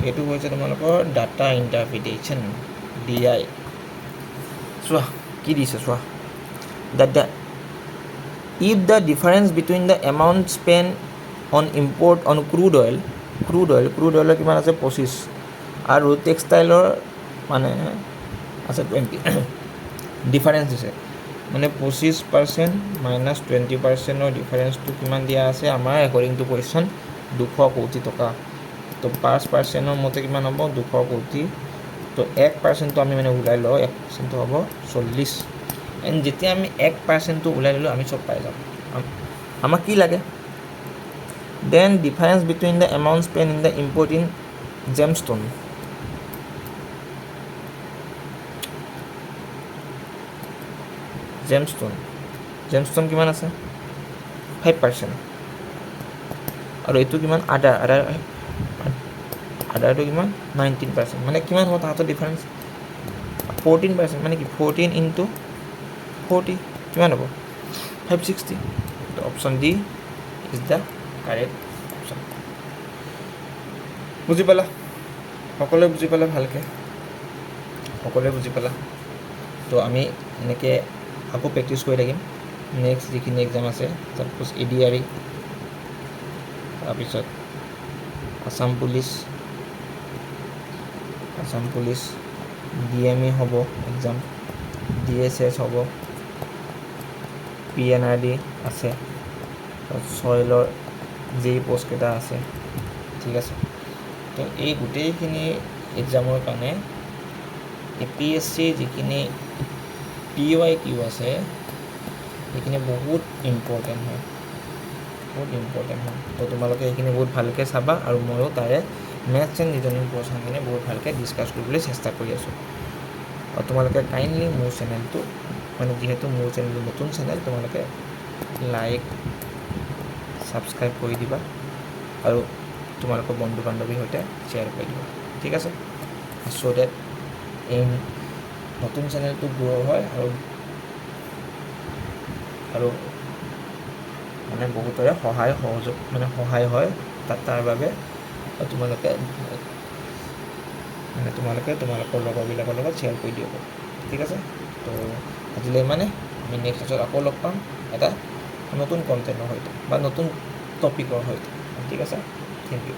এইটো হৈছে তোমালোকৰ ডাটা ইণ্টাৰপ্ৰিটেশ্যন DI চোৱা কি দিছে চোৱা the if the difference between the amount spent on import on crude oil কিমান আছে 25 আৰু টেক্সটাইলৰ মানে আছে 20 ডিফাৰেঞ্চ দিছে মানে 25% মাইনাছ 20%ৰ ডিফাৰেঞ্চটো কিমান দিয়া আছে আমাৰ একৰ্ডিং টু কুৱেশ্যন 200 কোটি টকা তো 5%ৰ মতে কিমান হ'ব 200 কোটি তো 1%টো আমি মানে ওলাই লওঁ 1%টো হ'ব 40 এণ্ড যেতিয়া আমি 1%টো ওলাই ল'লোঁ আমি চব পাই যাম আমাক কি লাগে then difference between the amount spend in the import in gemstone gemstone কিমান আছে 5% আৰু এইটো কিমান আদাৰটো কিমান 19% মানে কিমান হ'ব তাহাঁতৰ ডিফাৰেঞ্চ 14% মানে কি 14 ইনটু 40 কিমান হ'ব 560 তো option D is the correct option বুজি পালা সকলোৱে বুজি পালা ভালকৈ সকলোৱে বুজি পালা তো আমি এনেকৈ আকৌ প্ৰেক্টিছ কৰি থাকিম নেক্সট যিখিনি এক্সাম আছে ছাপ'জ ADRE তাৰপিছত আসাম পুলিচ DME হ'ব এক্সাম, DSS হ'ব, PNRD আছে, চইলৰ যি পষ্টকেইটা আছে, ঠিক আছে। তো এই গোটেইখিনি এক্সামৰ কাৰণে APSC যিখিনি PYQ আছে সেইখিনি বহুত ইম্পৰ্টেণ্ট হয়, তো তোমালোকে এইখিনি বহুত ভালকৈ চাবা, আৰু ময়ো তাৰে মেথছ এণ্ড ৰিজনিং পৰ্চনখিনি বহুত ভালকৈ ডিছকাছ কৰিবলৈ চেষ্টা কৰি আছোঁ। আৰু তোমালোকে কাইণ্ডলি মোৰ চেনেলটো, মানে যিহেতু মোৰ চেনেলটো নতুন চেনেল, তোমালোকে লাইক ছাবস্ক্ৰাইব কৰি দিবা আৰু তোমালোকৰ বন্ধু বান্ধৱীৰ সৈতে শ্বেয়াৰ কৰি দিবা, ঠিক আছে। চ' ডেট এই নতুন চেনেলটো গ্ৰ' হয় আৰু মানে বহুতৰে সহায় হয় তাৰ বাবে তোমালোকে তোমালোকৰ লগৰবিলাকৰ লগত শ্বেয়াৰ কৰি দিব, ঠিক আছে। তো আজিলৈ আমি নেক্সট ক্লাছত আকৌ লগ পাম এটা নতুন কণ্টেণ্টৰ সৈতে বা নতুন টপিকৰ সৈতে, ঠিক আছে। Thank U.